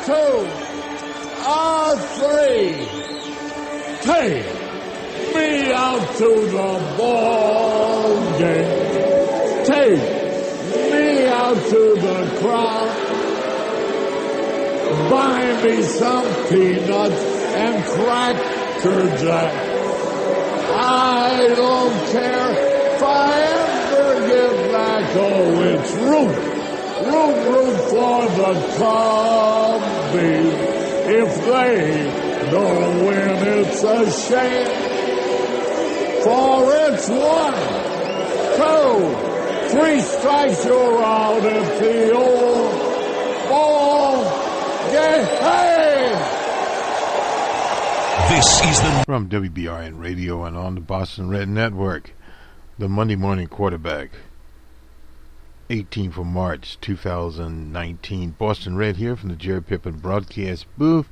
two, three. Take me out to the ball game. Take me out to the crowd. Buy me some peanuts and Cracker Jack. I don't care if I ever get back. Oh, it's root for the Cubbies. If they don't win, it's a shame. For it's 1, 2, 3 strikes, you're out at the old ball game. Hey! This is the from WBRN Radio and on the Boston Red Network, the Monday Morning Quarterback, 18th of March 2019. Boston Red here from the Jerry Pippin broadcast booth.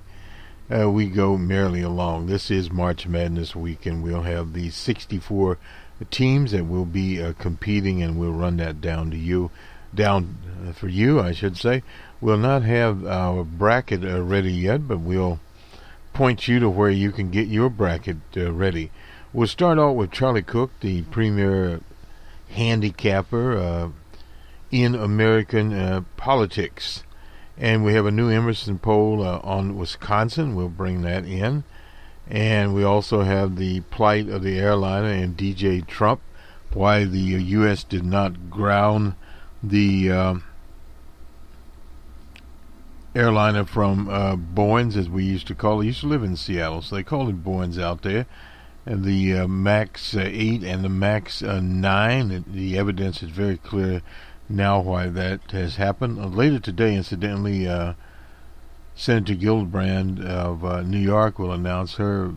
We go merrily along. This is March Madness week, and we'll have the 64 teams that will be competing, and we'll run that down for you, I should say. We'll not have our bracket ready yet, but we'll point you to where you can get your bracket ready. We'll start out with Charlie Cook, the premier handicapper in American politics. And we have a new Emerson poll on Wisconsin. We'll bring that in. And we also have the plight of the airliner and DJ Trump, why the U.S. did not ground the airliner from Boeing's, as we used to call it. I used to live in Seattle, so they called it Boeing's out there. And the MAX 8 and the MAX 9, the evidence is very clear now why that has happened. Later today, incidentally, Senator Gillibrand of New York will announce her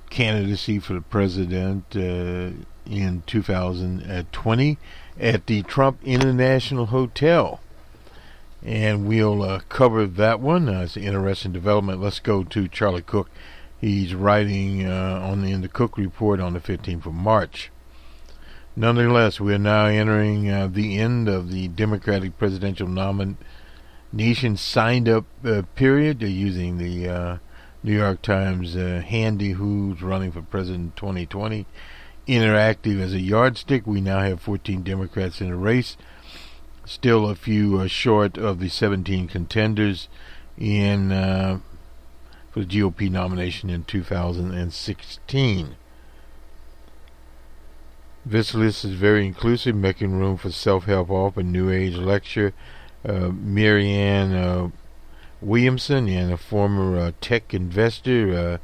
candidacy for the president in 2020 at the Trump International Hotel. And we'll cover that one. It's an interesting development. Let's go to Charlie Cook. He's writing in the Cook Report on the 15th of March. Nonetheless, we are now entering the end of the Democratic presidential nomination signed-up period. They're using the New York Times handy who's running for president 2020 interactive as a yardstick. We now have 14 Democrats in the race. Still a few short of the 17 contenders for the GOP nomination in 2016. This list is very inclusive, making room for self-help author, New Age lecturer Marianne Williamson, and a former tech investor,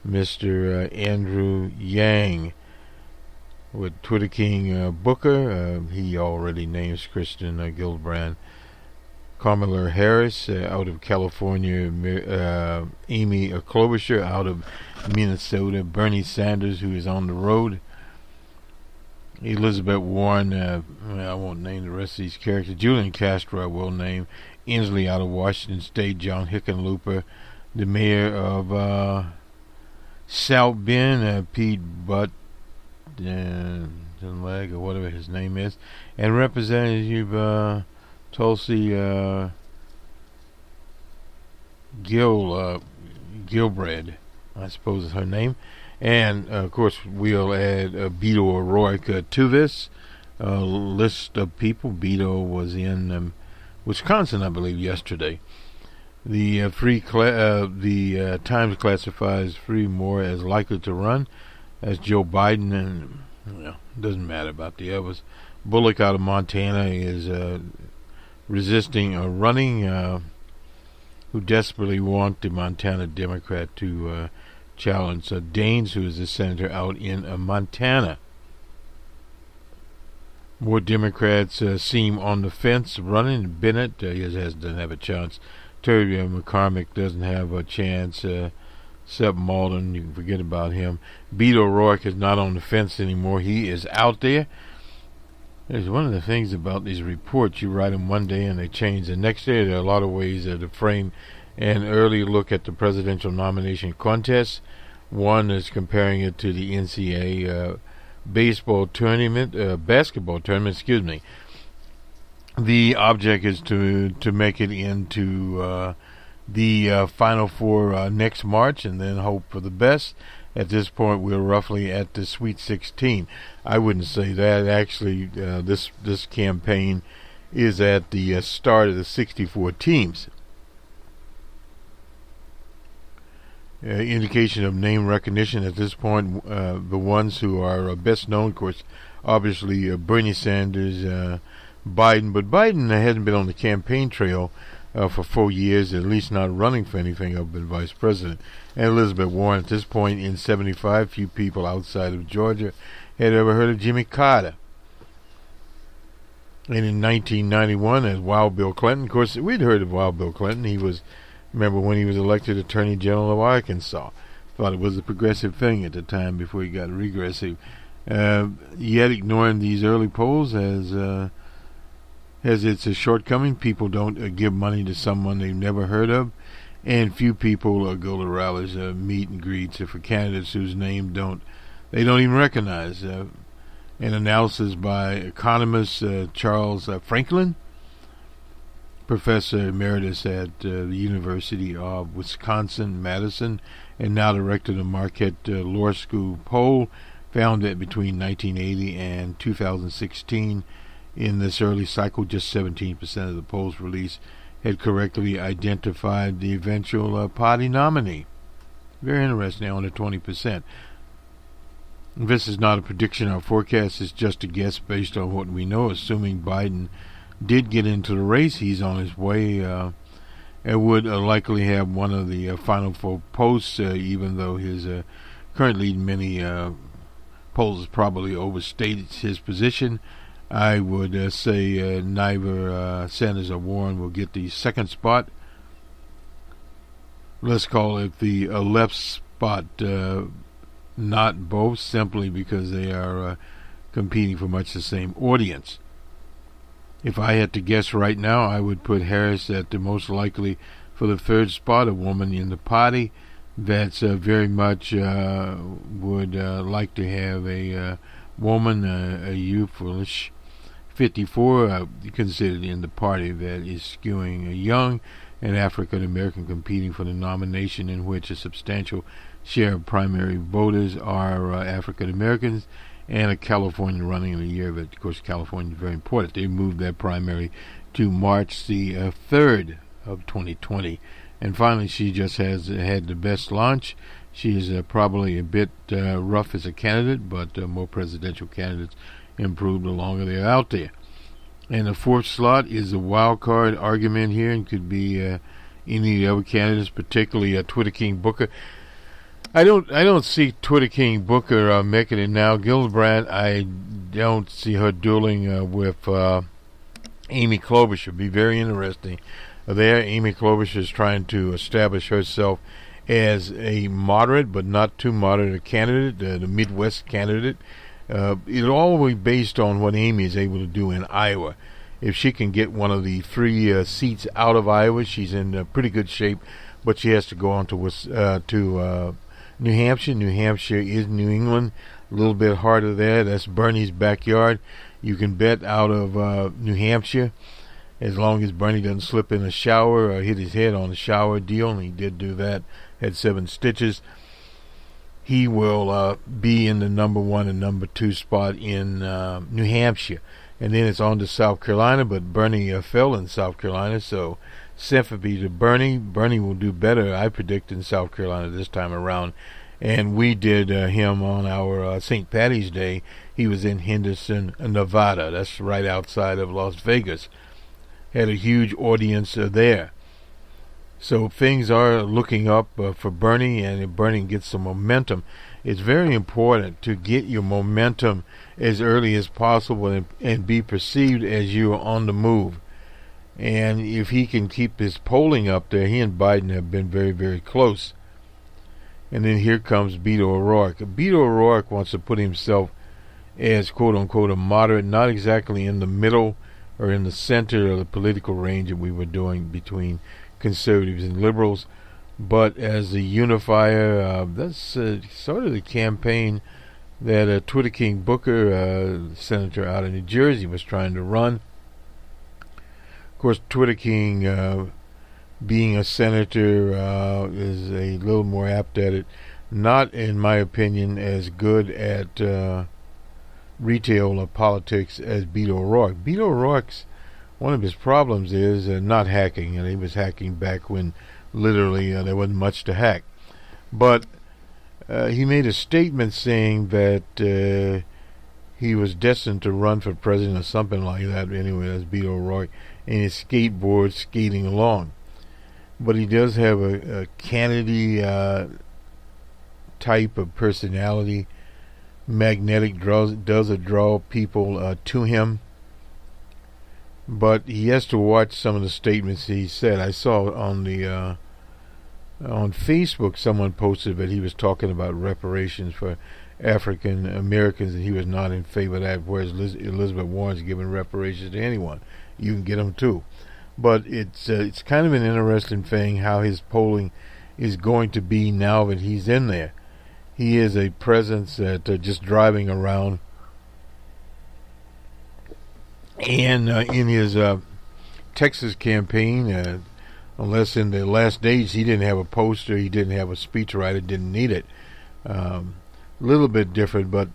Mr. Andrew Yang. With Twitter King Booker, he already names Kristen Gillibrand. Kamala Harris out of California, Amy Klobuchar out of Minnesota, Bernie Sanders, who is on the road, Elizabeth Warren, I won't name the rest of these characters, Julian Castro I will name, Inslee out of Washington State, John Hickenlooper, the mayor of South Bend, Pete Butt, Leg or whatever his name is, and Representative Tulsi Gilbrand, I suppose is her name. And of course we'll add Beto O'Rourke to this list of people. Beto was in Wisconsin, I believe, yesterday. The Times classifies three more as likely to run. That's Joe Biden, and doesn't matter about the others. Bullock out of Montana is resisting running, who desperately want the Montana Democrat to challenge Daines, who is the senator out in Montana. More Democrats seem on the fence running. Bennett doesn't have a chance. Terry McCormick doesn't have a chance. Seth Malden, you can forget about him. Beto O'Rourke is not on the fence anymore. He is out there. There's one of the things about these reports. You write them one day and they change the next day. There are a lot of ways to frame an early look at the presidential nomination contest. One is comparing it to the NCAA basketball tournament, The object is to make it into the Final Four next March, and then hope for the best. At this point, we're roughly at the Sweet 16. I wouldn't say that. Actually, this campaign is at the start of the 64 teams. Indication of name recognition at this point. The ones who are best known, of course, obviously Bernie Sanders, Biden. But Biden hasn't been on the campaign trail for 4 years, at least not running for anything other than vice president. And Elizabeth Warren, at this point in 75, few people outside of Georgia had ever heard of Jimmy Carter. And in 1991, as Wild Bill Clinton, of course, we'd heard of Wild Bill Clinton. He was, remember when he was elected Attorney General of Arkansas. Thought it was a progressive thing at the time before he got regressive. Yet ignoring these early polls has its a shortcoming. People don't give money to someone they've never heard of, and few people go to rallies, meet and greets for candidates whose name they don't even recognize. An analysis by economist Charles Franklin, professor emeritus at the University of Wisconsin-Madison, and now director of the Marquette Law School, poll found that between 1980 and 2016, in this early cycle, just 17% of the polls released had correctly identified the eventual party nominee. Very interesting, under 20%. This is not a prediction or forecast, it's just a guess based on what we know. Assuming Biden did get into the race, he's on his way, and would likely have one of the Final Four posts, even though his current lead in many polls probably overstated his position. I would say neither Sanders or Warren will get the second spot. Let's call it the left spot, not both, simply because they are competing for much the same audience. If I had to guess right now, I would put Harris at the most likely for the third spot, a woman in the party that's very much would like to have a woman, a youthful-ish 54, considered in the party that is skewing young, and African American competing for the nomination, in which a substantial share of primary voters are African Americans, and a California running in the year. But of course, California is very important. They moved their primary to March the 3rd of 2020. And finally, she just has had the best launch. She is probably a bit rough as a candidate, but more presidential candidates improved the longer they're out there. And the fourth slot is a wild card argument here, and could be any of the other candidates, particularly Twitter King Booker. I don't see Twitter King Booker making it now. Gillibrand, I don't see her dueling with Amy Klobuchar. It'd be very interesting. There, Amy Klobuchar is trying to establish herself as a moderate, but not too moderate a candidate, the Midwest candidate. It'll all be based on what Amy is able to do in Iowa. If she can get one of the three seats out of Iowa, she's in pretty good shape. But she has to go on to New Hampshire. New Hampshire is New England, a little bit harder there. That's Bernie's backyard. You can bet out of New Hampshire, as long as Bernie doesn't slip in a shower or hit his head on a shower deal, and he did do that, had 7 stitches. He will be in the number 1 and number 2 spot in New Hampshire. And then it's on to South Carolina, but Bernie fell in South Carolina, so sympathy to Bernie. Bernie will do better, I predict, in South Carolina this time around. And we did him on our St. Patty's Day. He was in Henderson, Nevada. That's right outside of Las Vegas. Had a huge audience there. So things are looking up for Bernie, and if Bernie gets some momentum, it's very important to get your momentum as early as possible and be perceived as you are on the move. And if he can keep his polling up there, he and Biden have been very, very close. And then here comes Beto O'Rourke. Beto O'Rourke wants to put himself as quote-unquote a moderate, not exactly in the middle or in the center of the political range that we were doing between conservatives and liberals, but as a unifier. That's sort of the campaign that Twitter King Booker, senator out of New Jersey, was trying to run. Of course, Twitter King, being a senator, is a little more apt at it. Not, in my opinion, as good at retail or politics as Beto O'Rourke. Beto O'Rourke's, one of his problems is not hacking, and he was hacking back when literally there wasn't much to hack. But he made a statement saying that he was destined to run for president or something like that. Anyway, that's Beto O'Rourke, and his skateboard skating along. But he does have a Kennedy type of personality. Magnetic does draw people to him. But he has to watch some of the statements he said. I saw on the on Facebook someone posted that he was talking about reparations for African Americans, and he was not in favor of that, whereas Elizabeth Warren's giving reparations to anyone. You can get them too. But it's kind of an interesting thing how his polling is going to be now that he's in there. He is a presence that just driving around, and in his Texas campaign, unless in the last days he didn't have a poster, he didn't have a speechwriter, didn't need it. A little bit different, but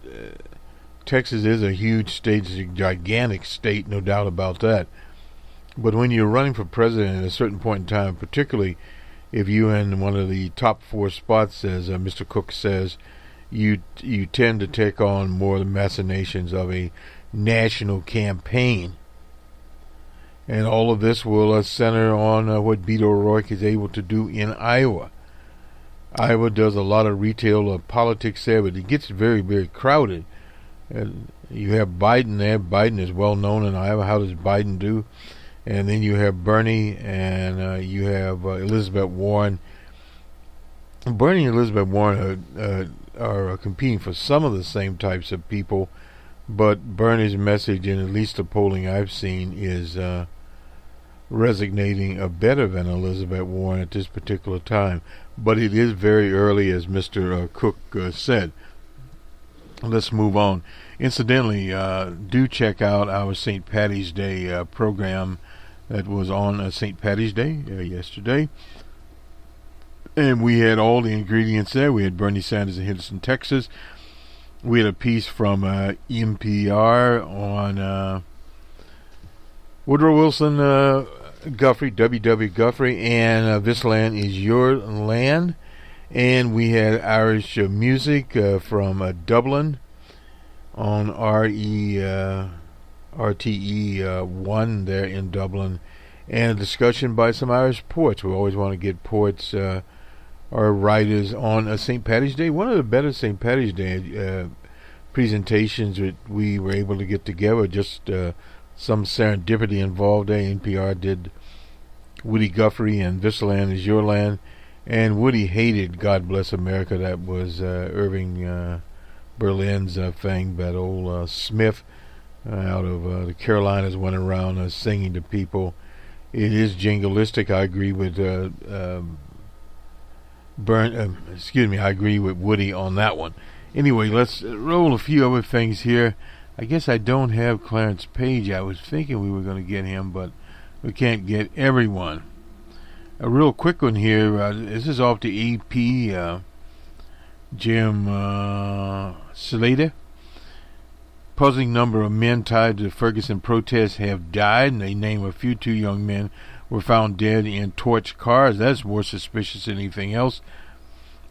Texas is a huge state, it's a gigantic state, no doubt about that. But when you're running for president at a certain point in time, particularly if you're in one of the top 4 spots, as Mr. Cook says, you tend to take on more of the machinations of a national campaign. And all of this will center on what Beto O'Rourke is able to do in Iowa. Iowa does a lot of retail politics there, but it gets very, very crowded. You have Biden there. Biden is well known in Iowa. How does Biden do? And then you have Bernie, and you have Elizabeth Warren. Bernie and Elizabeth Warren are competing for some of the same types of people, but Bernie's message, in at least the polling I've seen, is resonating better than Elizabeth Warren at this particular time. But it is very early, as Mr. Cook said. Let's move on. Incidentally, do check out our St. Paddy's Day program that was on St. Paddy's Day yesterday. And we had all the ingredients there. We had Bernie Sanders in Henderson, Texas. We had a piece from NPR on Woodrow Wilson Guthrie, W.W. Guthrie, and This Land Is Your Land. And we had Irish music from Dublin on RTE 1 there in Dublin, and a discussion by some Irish poets. We always want to get poets or writers on St. Paddy's Day. One of the better St. Paddy's Day presentations that we were able to get together, just some serendipity involved there. NPR did Woody Guthrie and This Land Is Your Land, and Woody hated God Bless America. That was Irving Berlin's thing. That old Smith out of the Carolinas went around singing to people. It is jinglistic. I agree with I agree with Woody on that one. Anyway, let's roll a few other things here. I guess I don't have Clarence Page. I was thinking we were going to get him, but we can't get everyone. A real quick one here. This is off the AP. Jim Slater. Puzzling number of men tied to the Ferguson protests have died, and they name a few. 2 young men were found dead in torched cars. That's more suspicious than anything else.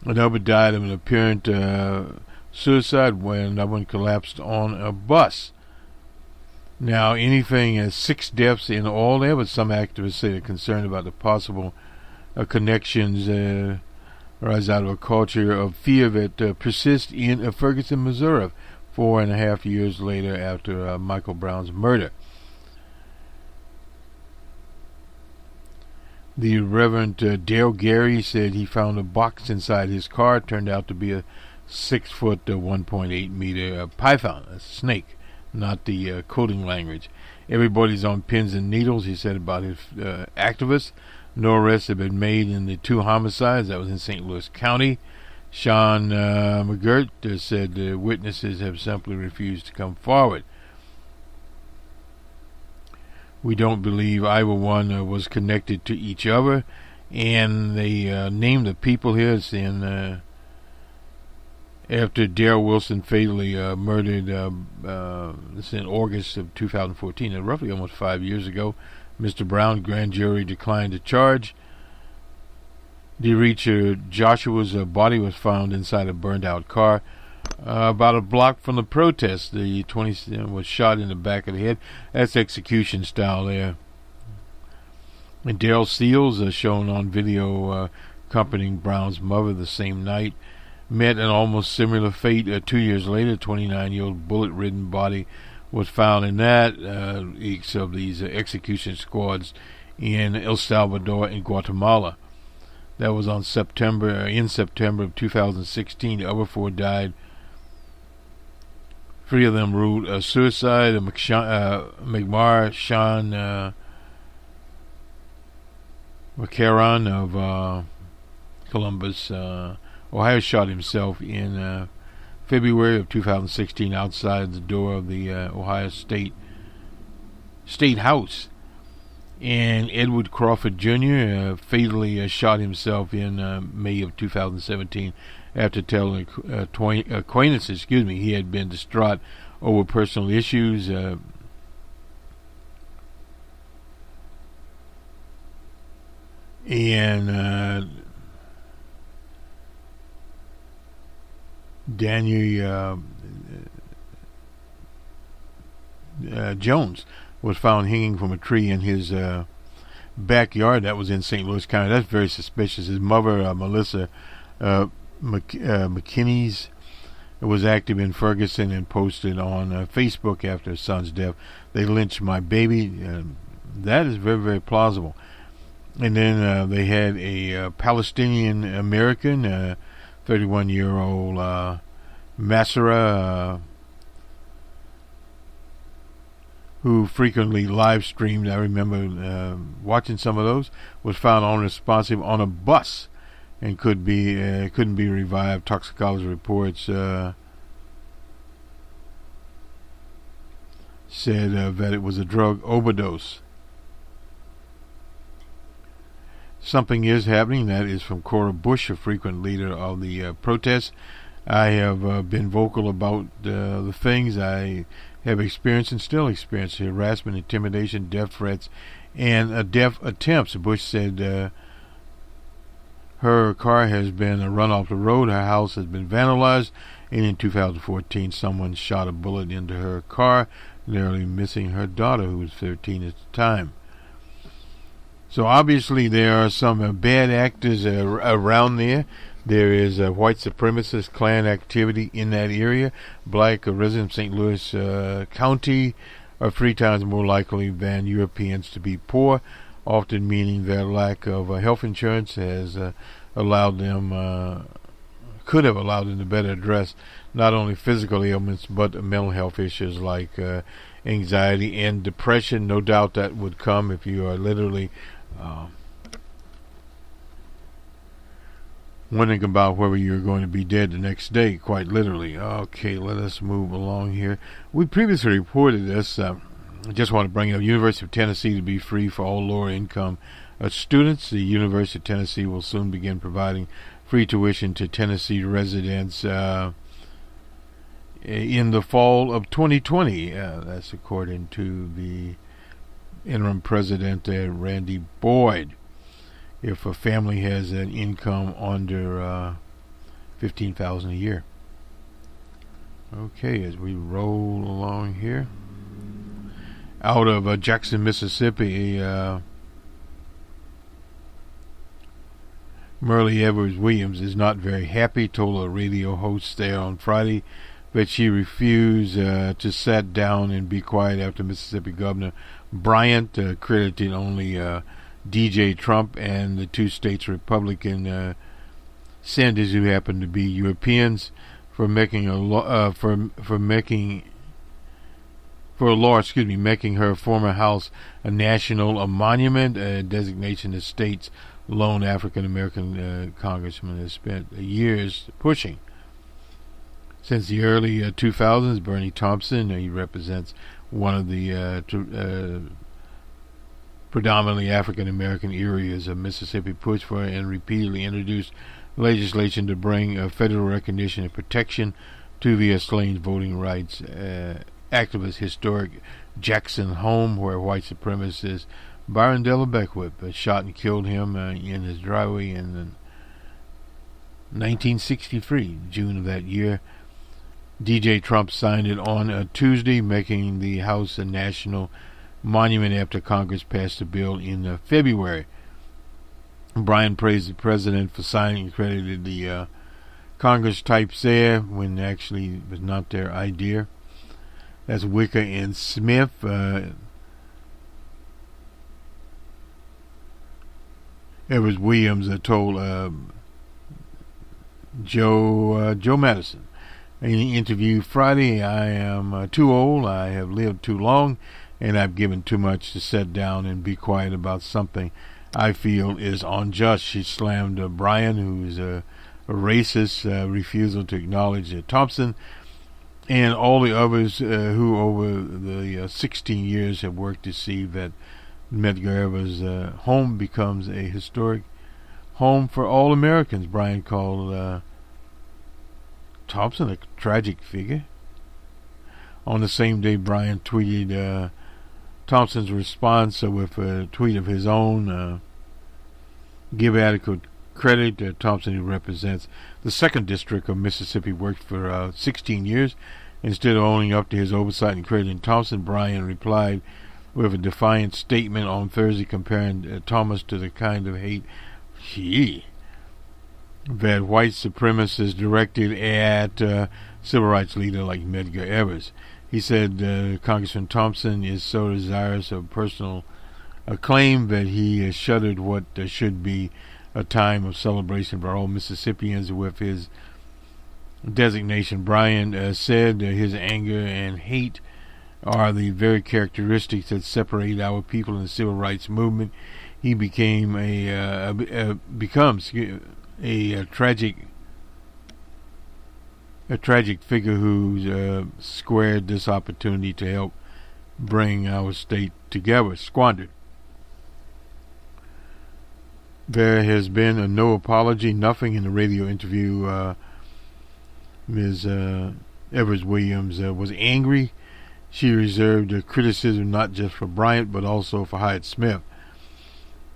Another died of an apparent suicide when another one collapsed on a bus. Now, anything as 6 deaths in all there, but some activists say they're concerned about the possible connections arise out of a culture of fear that persists in Ferguson, Missouri, 4.5 years later after Michael Brown's murder. The Reverend Dale Gary said he found a box inside his car. It turned out to be a 6-foot, 1.8 meter python, a snake, not the coding language. Everybody's on pins and needles, he said about his activists. No arrests have been made in the 2 homicides. That was in St. Louis County. Sean McGirt said the witnesses have simply refused to come forward. We don't believe either one was connected to each other. And they named the people here. It's in after Darrell Wilson fatally murdered. This is in August of 2014, roughly almost 5 years ago. Mr. Brown, grand jury declined to charge. DeRicha Joshua's body was found inside a burned-out car about a block from the protest. The 20 was shot in the back of the head. That's execution style there. And Daryl Seals, shown on video accompanying Brown's mother the same night, met an almost similar fate 2 years later. 29-year-old bullet-ridden body was found in that each of these execution squads in El Salvador and Guatemala. That was in September of 2016. The other four died. 3 of them ruled suicide. McMar Sean McCarron of Columbus, Ohio, shot himself in February of 2016 outside the door of the Ohio State House. And Edward Crawford Jr. Fatally shot himself in May of 2017 after telling acquaintances, he had been distraught over personal issues. Daniel Jones was found hanging from a tree in his backyard. That was in St. Louis County. That's very suspicious. His mother, Melissa McKinney's, was active in Ferguson and posted on Facebook after her son's death, "They lynched my baby." That is very, very plausible. And then they had a Palestinian American, 31-year-old Masra, who frequently live streamed. I remember watching some of those. Was found unresponsive on a bus and couldn't be revived. Toxicology reports said that it was a drug overdose. Something is happening. That is from Cora Bush, a frequent leader of the protests. I have been vocal about the things I have experienced and still experience: harassment, intimidation, death threats, and death attempts. Bush said her car has been run off the road, her house has been vandalized, and in 2014 someone shot a bullet into her car, narrowly missing her daughter, who was 13 at the time. So obviously there are some bad actors around there. There is white supremacist Klan activity in that area. Black residents of St. Louis County are 3 times more likely than Europeans to be poor, often meaning their lack of health insurance has allowed them, could have allowed them to better address not only physical ailments but mental health issues like anxiety and depression. No doubt that would come if you are literally wondering about whether you're going to be dead the next day, quite literally. Okay, let us move along here. We previously reported this. I just want to bring up University of Tennessee to be free for all lower income students. The University of Tennessee will soon begin providing free tuition to Tennessee residents in the fall of 2020. That's according to the interim president, Randy Boyd. If a family has an income under $15,000 a year. Okay, as we roll along here, out of Jackson, Mississippi, Myrlieevers-Williams is not very happy. Told a radio host there on Friday that she refused to sit down and be quiet after Mississippi Governor Bryant credited only DJ Trump and the 2 states' Republican senators, who happen to be Europeans, for making a law making her former house a national monument, a designation the state's lone African American congressman has spent years pushing. Since the early 2000s, Bernie Thompson, he represents one of the predominantly African-American areas of Mississippi, pushed for and repeatedly introduced legislation to bring federal recognition and protection to the slain voting rights activist historic Jackson home, where white supremacist Byron Della Beckwith shot and killed him in his driveway in 1963, June of that year. DJ Trump signed it on Tuesday, making the House a national monument after Congress passed the bill in February. Bryan praised the president for signing and credited the Congress types there when actually it was not their idea. That's Wicker and Smith. Evers-Williams told Joe Madison in an interview Friday, "I am too old, I have lived too long, and I've given too much to sit down and be quiet about something I feel is unjust." She slammed Bryan, who's a racist, refusal to acknowledge Thompson, and all the others who over the 16 years have worked to see that Medgar Evers' home becomes a historic home for all Americans. Bryan called Thompson a tragic figure. On the same day, Bryan tweeted Thompson's response with a tweet of his own. Give adequate credit to Thompson, who represents the 2nd District of Mississippi, worked for 16 years. Instead of owning up to his oversight and crediting Thompson, Bryan replied with a defiant statement on Thursday comparing Thomas to the kind of hate that white supremacists directed at civil rights leader like Medgar Evers. He said Congressman Thompson is so desirous of personal acclaim that he shuddered what should be a time of celebration for all Mississippians with his designation. Bryan said his anger and hate are the very characteristics that separate our people in the civil rights movement. He becomes a tragic figure who squandered this opportunity to help bring our state together. There has been no apology, nothing in the radio interview. Ms. Evers-Williams was angry. She reserved criticism not just for Bryant but also for Hyde Smith.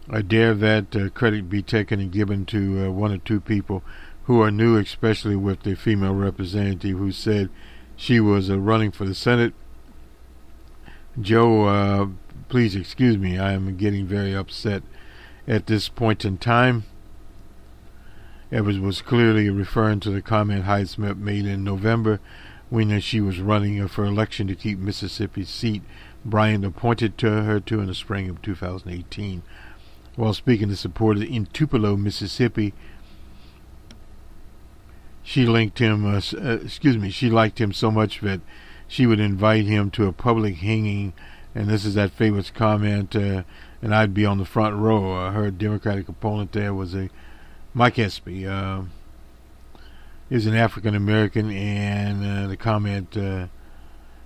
I dare that credit be taken and given to one or two people who are new, especially with the female representative who said she was running for the Senate. Joe, please excuse me, I am getting very upset at this point in time. Evers was clearly referring to the comment Hyde Smith made in November when she was running for election to keep Mississippi's seat Bryant appointed to her to in the spring of 2018. While speaking to supporters in Tupelo, Mississippi, she liked him so much that she would invite him to a public hanging, and this is that famous comment, and I'd be on the front row. Her Democratic opponent there was Mike Espy, is an African American, and the comment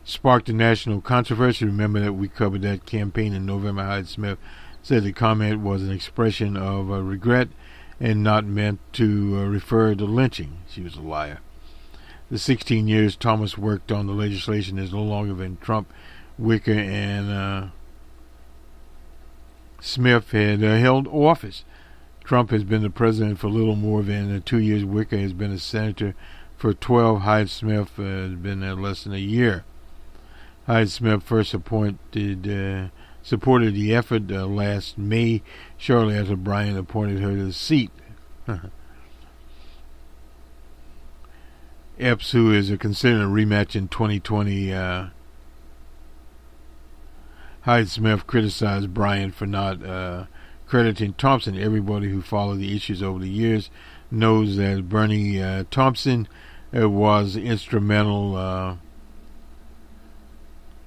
sparked a national controversy. Remember that we covered that campaign in November. Hyde Smith said the comment was an expression of regret and not meant to refer to lynching. She was a liar. The 16 years Thomas worked on the legislation is no longer than Trump, Wicker, and Smith had held office. Trump has been the president for a little more than 2 years. Wicker has been a senator for 12. Hyde Smith has been there less than a year. Hyde Smith first supported the effort last May, shortly after Bryan appointed her to the seat. Epps, who is considering a rematch in 2020, Hyde Smith criticized Bryan for not crediting Thompson. Everybody who followed the issues over the years knows that Bernie Thompson was instrumental.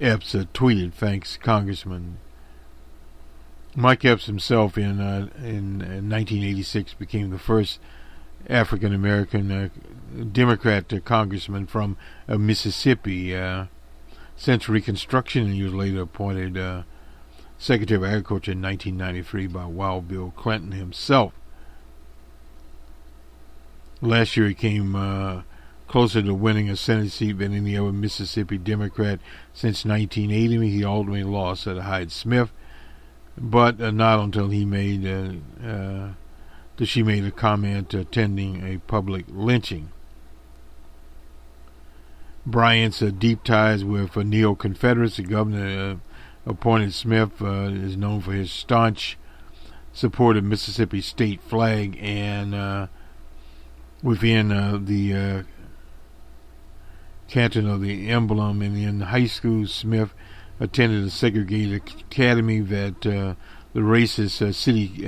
Epps tweeted, "Thanks, Congressman." Mike Epps himself in 1986 became the first African-American Democrat congressman from Mississippi since Reconstruction, and he was later appointed Secretary of Agriculture in 1993 by Wild Bill Clinton himself. Last year he came closer to winning a Senate seat than any other Mississippi Democrat since 1980. He ultimately lost to Hyde Smith, but not until he made she made a comment attending a public lynching. Bryant's deep ties with neo-Confederates. The governor appointed Smith is known for his staunch support of Mississippi state flag, and within the canton of the emblem, and in high school, Smith attended a segregated academy that the racist city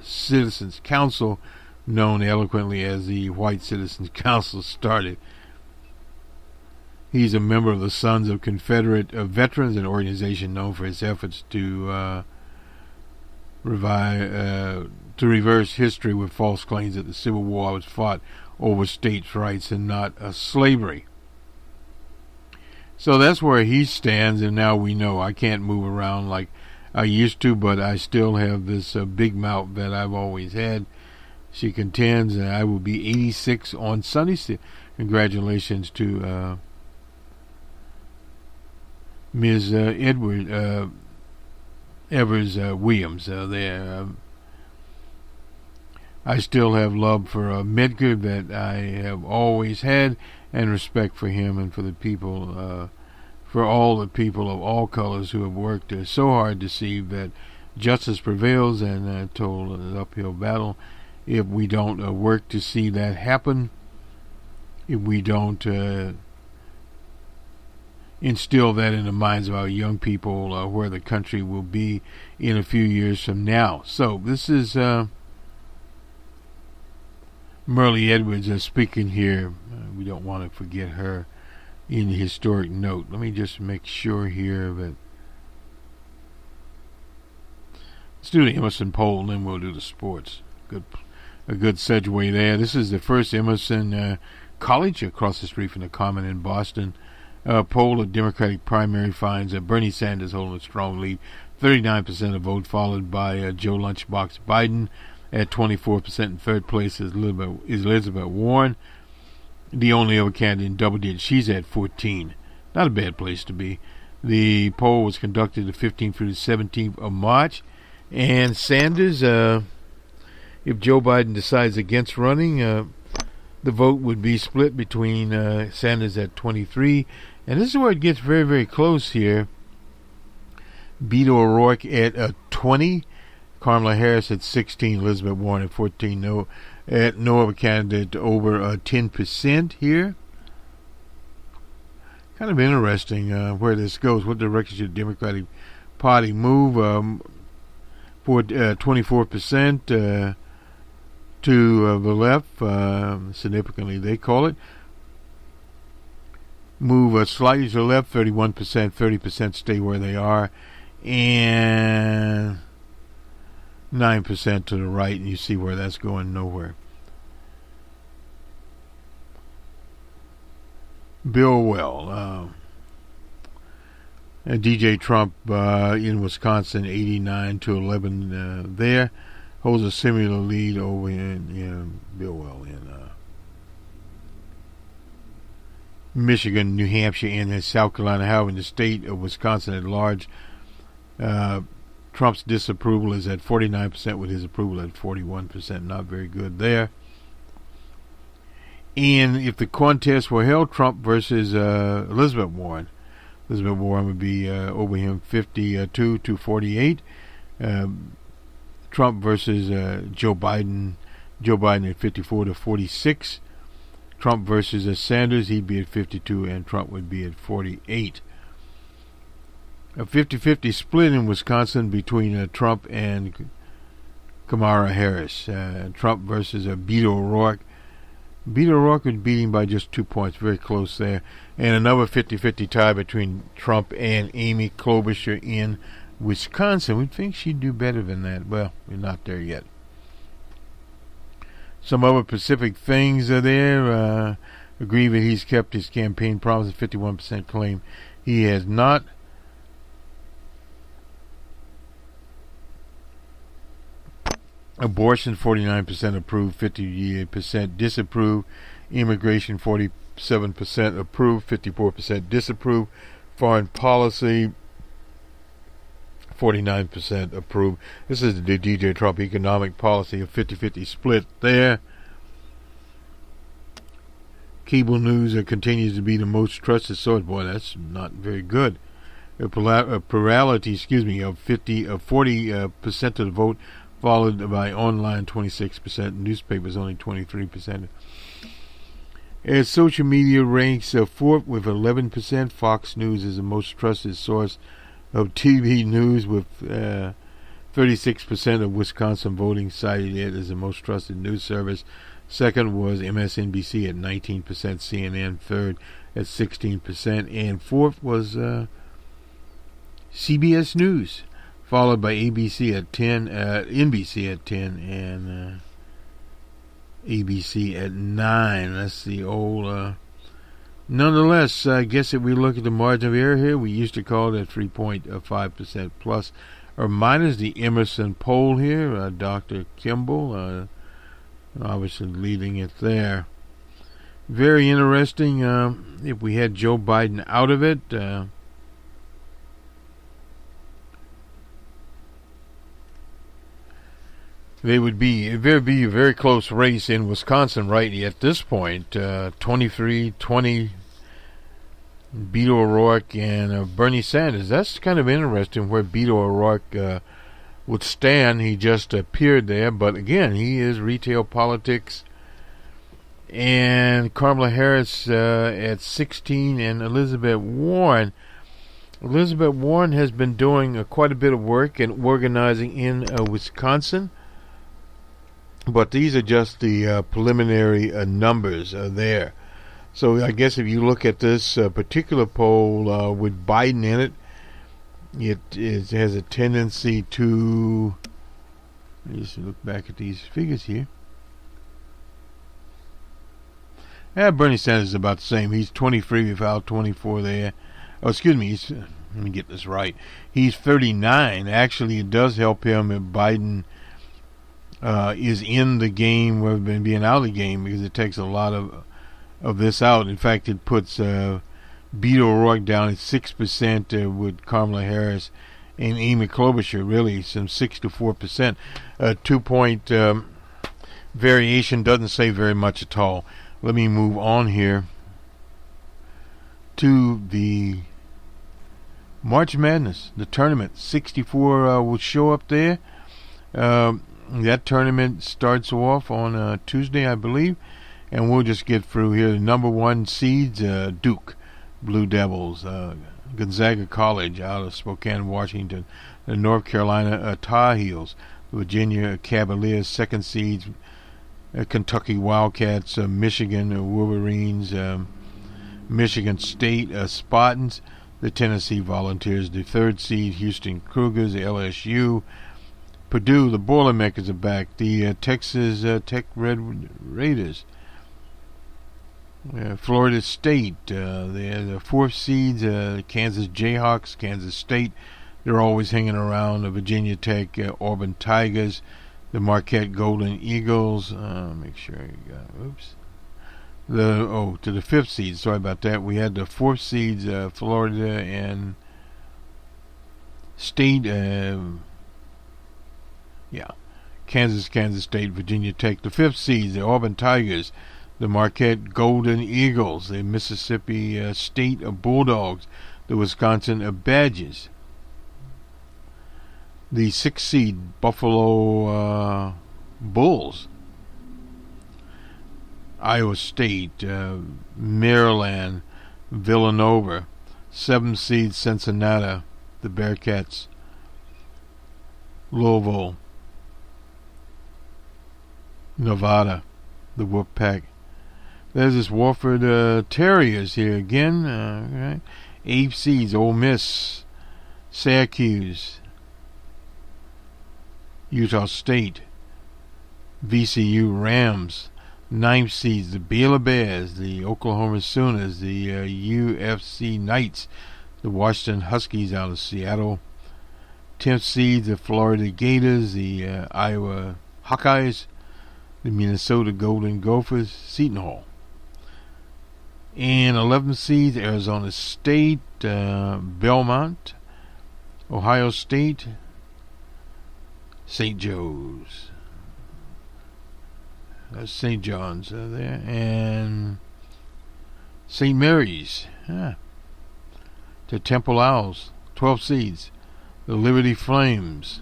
citizens council, known eloquently as the White Citizens Council, started. He's a member of the Sons of Confederate Veterans, an organization known for its efforts to reverse history with false claims that the Civil War was fought over states' rights and not slavery. So that's where he stands, and now we know I can't move around like I used to, but I still have this big mouth that I've always had. She contends, and I will be 86 on Sunday. Congratulations to Ms. Evers-Williams there. I still have love for Medgar that I have always had, and respect for him and for the people, for all the people of all colors who have worked so hard to see that justice prevails, and told an uphill battle. If we don't work to see that happen, if we don't instill that in the minds of our young people, where the country will be in a few years from now. So this is Myrlie Edwards speaking here. We don't want to forget her in the historic note. Let me just make sure here that let's do the Emerson poll, and then we'll do the sports. A good segue there. This is the first Emerson College across the street from the Common in Boston. Poll of Democratic primary finds Bernie Sanders holding a strong lead, 39% of the vote, followed by Joe Lunchbox Biden at 24%. In third place is Elizabeth Warren, the only other candidate in double digits. She's at 14. Not a bad place to be. The poll was conducted the 15th through the 17th of March, and Sanders, if Joe Biden decides against running, the vote would be split between Sanders at 23, and this is where it gets very, very close here. Beto O'Rourke at 20, Kamala Harris at 16, Elizabeth Warren at 14. No other candidate over 10% here. Kind of interesting where this goes. What direction should the Democratic Party move? For 24% to the left, significantly they call it. Move slightly to the left, 31%, 30% stay where they are, and 9% to the right, and you see where that's going, nowhere. Bill Well, DJ Trump in Wisconsin, 89 to 11 there, holds a similar lead over in Bill Well in Michigan, New Hampshire, and South Carolina. However, in the state of Wisconsin at large, Trump's disapproval is at 49%, with his approval at 41%. Not very good there. And if the contest were held, Trump versus Elizabeth Warren would be over him 52 to 48. Trump versus Joe Biden at 54 to 46. Trump versus Sanders, he'd be at 52, and Trump would be at 48. A 50-50 split in Wisconsin between Trump and Kamala Harris. Trump versus Beto O'Rourke. Beto O'Rourke would beat him by just 2 points, very close there. And another 50-50 tie between Trump and Amy Klobuchar in Wisconsin. We'd think she'd do better than that. Well, we're not there yet. Some other Pacific things are there. Agree that he's kept his campaign promises. 51% claim he has not. Abortion, 49% approve, 58% disapprove. Immigration, 47% approve, 54% disapprove. Foreign policy, 49% approve. This is the DJ Trump economic policy, a 50-50 split there. Cable news continues to be the most trusted source. Boy, that's not very good. A plurality, of 40% of the vote, followed by online 26%, newspapers only 23%. As social media ranks fourth with 11%, Fox News is the most trusted source of TV news with 36% of Wisconsin voting cited it as the most trusted news service. Second was MSNBC at 19%, CNN third at 16%, and fourth was CBS News, followed by ABC at 10, NBC at 10, and ABC at 9. That's the old... Nonetheless, I guess if we look at the margin of error here, we used to call it 3.5% plus or minus. The Emerson poll here, Dr. Kimball, obviously leading it there. Very interesting. If we had Joe Biden out of it, they would be a very close race in Wisconsin right at this point. 23-20, Beto O'Rourke and Bernie Sanders. That's kind of interesting where Beto O'Rourke would stand. He just appeared there, but again, he is retail politics. And Kamala Harris at 16, and Elizabeth Warren. Elizabeth Warren has been doing quite a bit of work and organizing in Wisconsin. But these are just the preliminary numbers there. So I guess if you look at this particular poll with Biden in it, it has a tendency to... Let me just look back at these figures here. Bernie Sanders is about the same. He's 23 without 24 there. Oh, excuse me. Let me get this right. He's 39. Actually, it does help him if Biden... is in the game rather than being out of the game, because it takes a lot of this out. In fact, it puts Beto O'Rourke down at 6% with Kamala Harris and Amy Klobuchar, really some 6 to 4%. 2-point variation doesn't say very much at all. Let me move on here to the March Madness, the tournament. 64 will show up there. That tournament starts off on Tuesday, I believe, and we'll just get through here. The number one seeds, Duke Blue Devils, Gonzaga College out of Spokane, Washington, the North Carolina Tar Heels, Virginia Cavaliers, second seeds, Kentucky Wildcats, Michigan Wolverines, Michigan State Spartans, the Tennessee Volunteers, the third seed, Houston Cougars, LSU, Purdue, the Boilermakers are back. The Texas Tech Red Raiders. Florida State, they're the fourth seeds. Kansas Jayhawks, Kansas State. They're always hanging around. The Virginia Tech, Auburn Tigers, the Marquette Golden Eagles. Make sure you got. Oops. To the fifth seed. Sorry about that. We had the fourth seeds, Florida and State. Kansas State, Virginia Tech. The fifth seeds, the Auburn Tigers, the Marquette Golden Eagles, the Mississippi State Bulldogs, the Wisconsin Badgers. The sixth seed, Buffalo Bulls, Iowa State, Maryland, Villanova. Seventh seed, Cincinnati, the Bearcats, Louisville, Nevada, the Wolfpack. There's this Wofford Terriers here again. Right. Eighth seeds, Ole Miss, Syracuse, Utah State, VCU Rams. Ninth seeds, the Baylor Bears, the Oklahoma Sooners, the UFC Knights, the Washington Huskies out of Seattle. 10th seeds, the Florida Gators, the Iowa Hawkeyes, the Minnesota Golden Gophers, Seton Hall. And 11 seeds, Arizona State, Belmont, Ohio State, St. Joe's. That's St. John's there. And St. Mary's. The Temple Owls, 12 seeds. The Liberty Flames.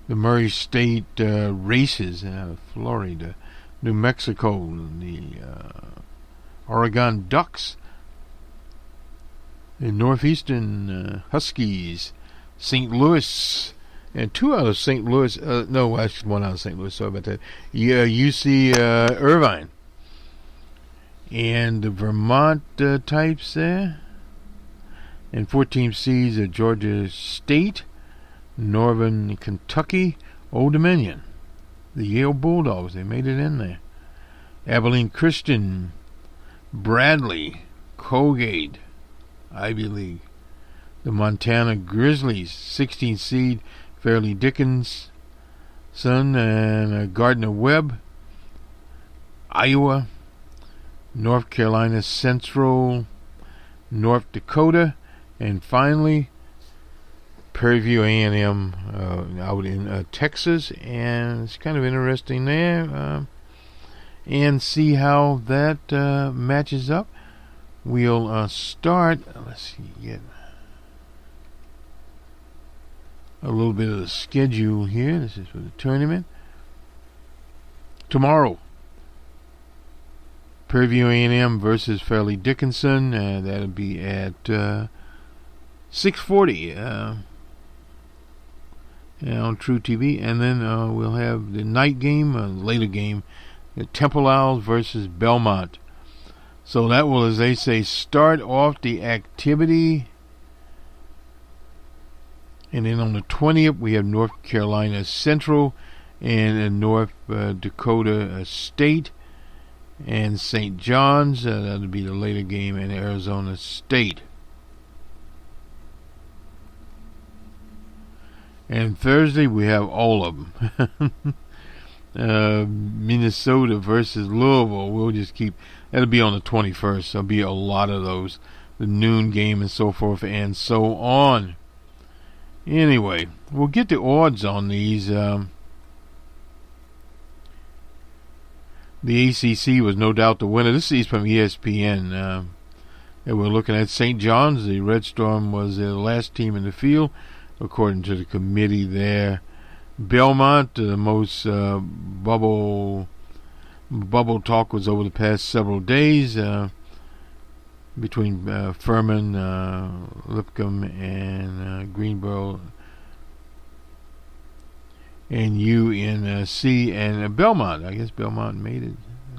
The Murray State Races out of Florida. New Mexico, the Oregon Ducks. The Northeastern Huskies. St. Louis. And two out of St. Louis. No, actually one out of St. Louis. Sorry about that. UC Irvine. And the Vermont types there. And 14 seeds of Georgia State, Northern Kentucky, Old Dominion. The Yale Bulldogs, they made it in there. Abilene Christian, Bradley, Colgate, Ivy League. The Montana Grizzlies, 16 seed, Fairleigh Dickinson, and Gardner Webb. Iowa, North Carolina Central, North Dakota, and finally Prairie View A&M out in Texas. And it's kind of interesting there, and see how that matches up. We'll start, let's see, get a little bit of the schedule here. This is for the tournament. Tomorrow, Prairie View A&M versus Fairleigh Dickinson. That'll be at 6:40 on True TV. And then we'll have the night game, later game, the Temple Owls versus Belmont. So that will, as they say, start off the activity. And then on the 20th, we have North Carolina Central and North Dakota State and St. John's. That'll be the later game, in Arizona State. And Thursday, we have all of them. Minnesota versus Louisville. We'll just keep, that'll be on the 21st. There'll be a lot of those. The noon game and so forth and so on. Anyway, we'll get the odds on these. The ACC was no doubt the winner. This is from ESPN. And we're looking at St. John's. The Red Storm was the last team in the field, according to the committee there. Belmont, the most bubble talk was over the past several days between Furman, Lipscomb, and Greenboro, and UNC, and Belmont. I guess Belmont made it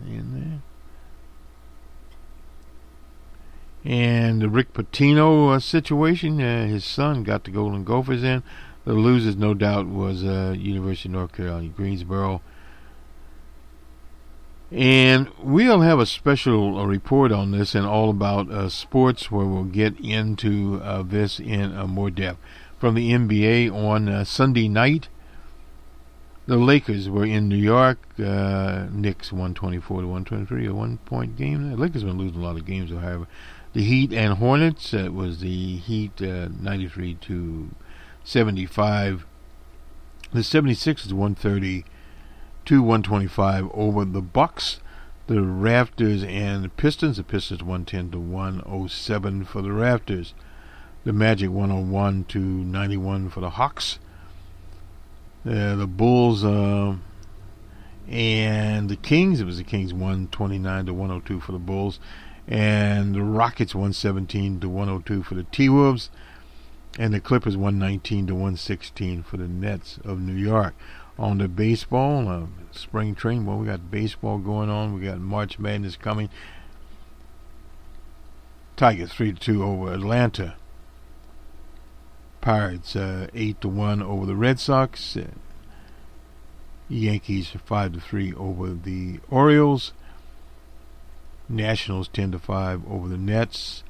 in there. And the Rick Pitino situation, his son got the Golden Gophers in. The losers, no doubt, was University of North Carolina, Greensboro. And we'll have a special report on this and all about sports, where we'll get into this in more depth. From the NBA on Sunday night, the Lakers were in New York. Knicks 124-123, a 1-point game. The Lakers have been losing a lot of games, however. The Heat and Hornets, it was the Heat 93-75. The 76ers 130-125 over the Bucks. The Raptors and the Pistons 110-107 for the Raptors. The Magic 101-91 for the Hawks. The Bulls and the Kings, it was the Kings 129-102 for the Bulls. And the Rockets 117-102 for the T-Wolves. And the Clippers 119-116 for the Nets of New York. On the baseball, spring training, well, we got baseball going on. We got March Madness coming. Tigers 3-2 over Atlanta. Pirates 8-1 over the Red Sox. Yankees 5-3 over the Orioles. Nationals 10-5 over the Nets.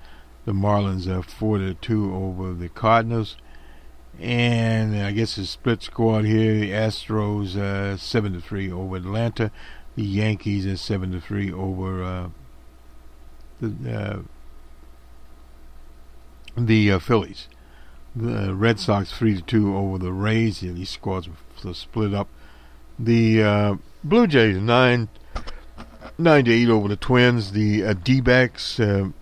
The Marlins 4-2 over the Cardinals. And I guess it's split squad here. The Astros 7-3 over Atlanta. The Yankees is 7-3 over the Phillies. The Red Sox 3-2 over the Rays. These squads were split up. The Blue Jays 9-8 over the Twins. The D-backs and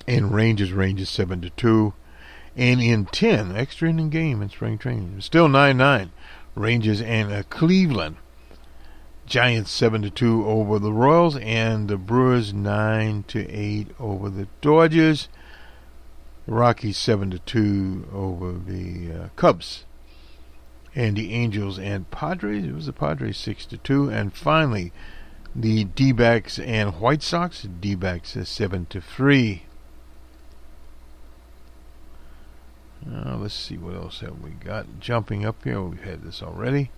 Rangers 7-2. And in 10, extra inning game in spring training. Still 9-9. Rangers and Cleveland. Giants 7-2 over the Royals, and the Brewers 9-8 over the Dodgers. The Rockies 7-2 over the Cubs. And the Angels and Padres, it was the Padres 6-2. And finally, the D-backs and White Sox. D-backs 7-3. Let's see what else have we got. Jumping up here, we've had this already.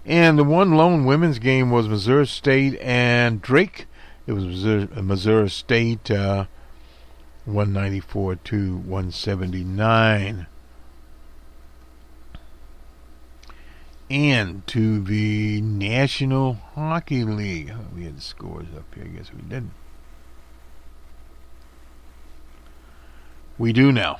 And the one lone women's game was Missouri State and Drake. It was Missouri State 194 to 179. And to the National Hockey League. Oh, we had the scores up here. I guess we didn't. We do now.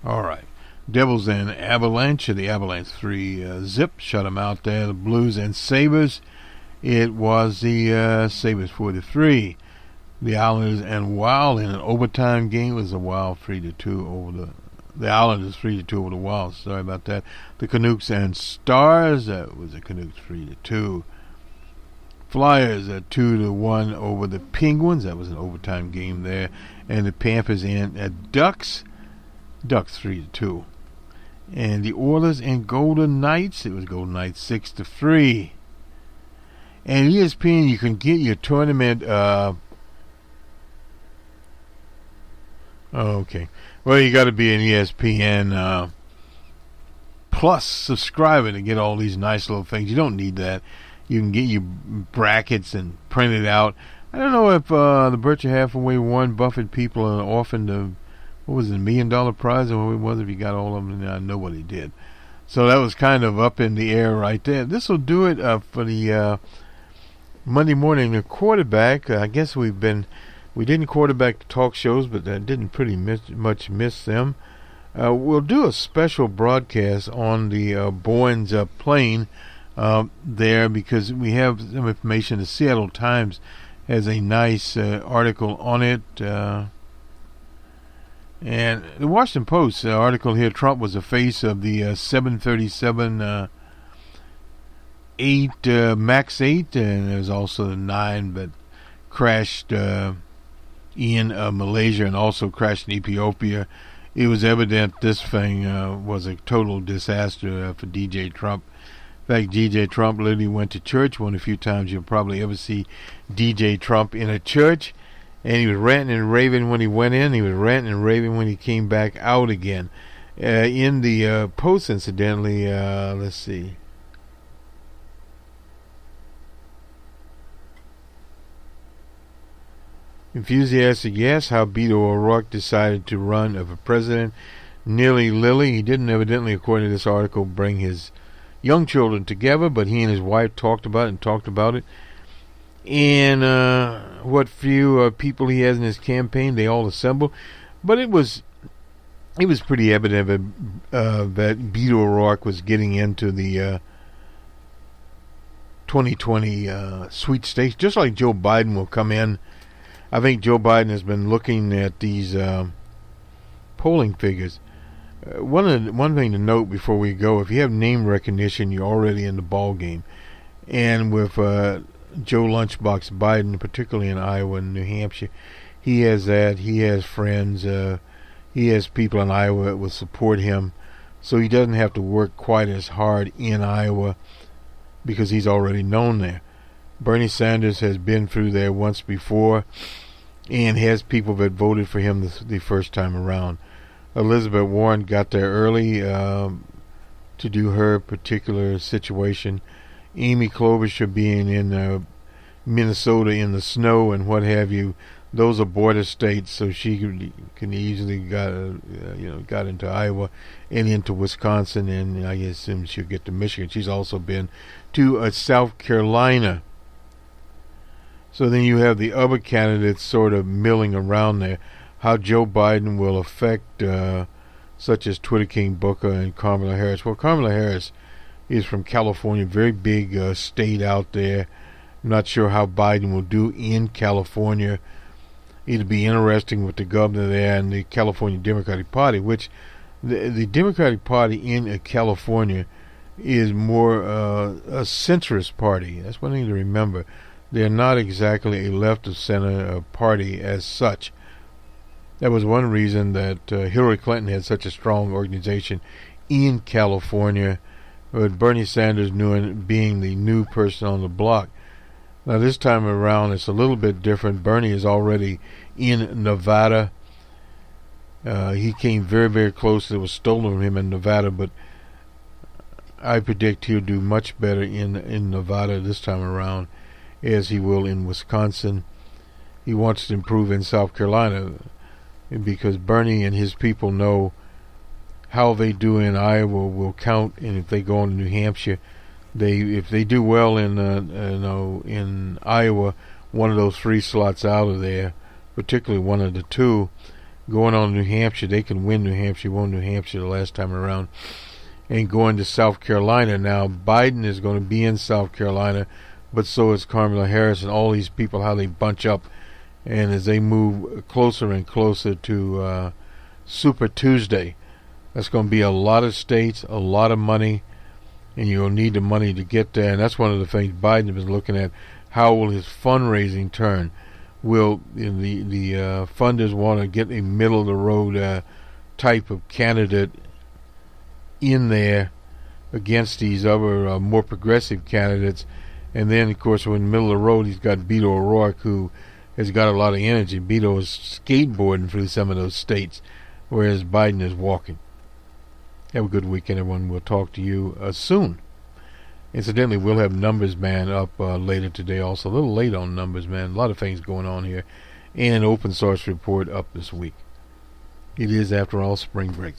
All right. Devils and Avalanche. The Avalanche 3-0. Shut them out there. The Blues and Sabres. It was the Sabres 4-3. The Islanders and Wild in an overtime game. It was the Wild 3-2 over the Islanders 3-2 over the Wild. Sorry about that. The Canucks and Stars. That was the Canucks 3-2. Flyers 2-1 over the Penguins. That was an overtime game there. And the Panthers and Ducks. Ducks 3-2. And the Oilers and Golden Knights. It was Golden Knights 6-3. And ESPN, you can get your tournament. Okay. Well, you got to be an ESPN Plus subscriber to get all these nice little things. You don't need that. You can get your brackets and print it out. I don't know if the Berkshire Hathaway Warren Buffett people are often the, what was it, $1 million prize, or what was it if you got all of them? I know what he did. So that was kind of up in the air right there. This will do it for the Monday morning. The quarterback, I guess we didn't quarterback the talk shows, but didn't pretty much miss them. We'll do a special broadcast on the Bournes plane there, because we have some information. The Seattle Times has a nice article on it. And the Washington Post article here, Trump was the face of the 737 8 MAX 8, and there's also the 9 that crashed in Malaysia and also crashed in Ethiopia. It was evident this thing was a total disaster for DJ Trump. In fact, DJ Trump literally went to church. One of the few times you'll probably ever see DJ Trump in a church. And he was ranting and raving when he went in. He was ranting and raving when he came back out again. In the Post, incidentally, let's see. Enthusiastic, yes, how Beto O'Rourke decided to run for president. Nearly Lily. He didn't evidently, according to this article, bring his young children together, but he and his wife talked about it. And what few people he has in his campaign, they all assembled. But it was pretty evident that Beto O'Rourke was getting into the 2020 sweepstakes, just like Joe Biden will come in. I think Joe Biden has been looking at these polling figures. One thing to note before we go: if you have name recognition, you're already in the ball game. And with Joe Lunchbox Biden, particularly in Iowa and New Hampshire, he has that. He has friends. He has people in Iowa that will support him, so he doesn't have to work quite as hard in Iowa because he's already known there. Bernie Sanders has been through there once before and has people that voted for him the first time around. Elizabeth Warren got there early to do her particular situation. Amy Klobuchar being in Minnesota in the snow and what have you. Those are border states, so she can easily got into Iowa and into Wisconsin, and I assume she'll get to Michigan. She's also been to South Carolina. So then you have the other candidates sort of milling around there. How Joe Biden will affect such as Twitter King Booker and Kamala Harris. Well, Kamala Harris is from California, very big state out there. I'm not sure how Biden will do in California. It'll be interesting with the governor there and the California Democratic Party, which the Democratic Party in California is more a centrist party. That's one thing to remember. They're not exactly a left of center party as such. That was one reason that Hillary Clinton had such a strong organization in California, with Bernie Sanders being the new person on the block. Now this time around it's a little bit different. Bernie is already in Nevada. He came very, very close. It was stolen from him in Nevada, but I predict he'll do much better in Nevada this time around as he will in Wisconsin. He wants to improve in South Carolina because Bernie and his people know how they do in Iowa will count, and if they go into New Hampshire, if they do well in Iowa, one of those 3 slots out of there, particularly one of the 2, going on New Hampshire, they can win New Hampshire. Won New Hampshire the last time around, and going to South Carolina now. Biden is going to be in South Carolina, but so is Kamala Harris and all these people. How they bunch up, and as they move closer and closer to Super Tuesday, that's going to be a lot of states, a lot of money. And you'll need the money to get there, and that's one of the things Biden is looking at. How will his fundraising turn? Will the funders want to get a middle-of-the-road type of candidate in there against these other more progressive candidates? And then, of course, in the middle of the road, he's got Beto O'Rourke, who has got a lot of energy. Beto is skateboarding through some of those states, whereas Biden is walking. Have a good weekend, everyone. We'll talk to you soon. Incidentally, we'll have Numbers Man up later today also. A little late on Numbers Man. A lot of things going on here. And an open source report up this week. It is, after all, spring break.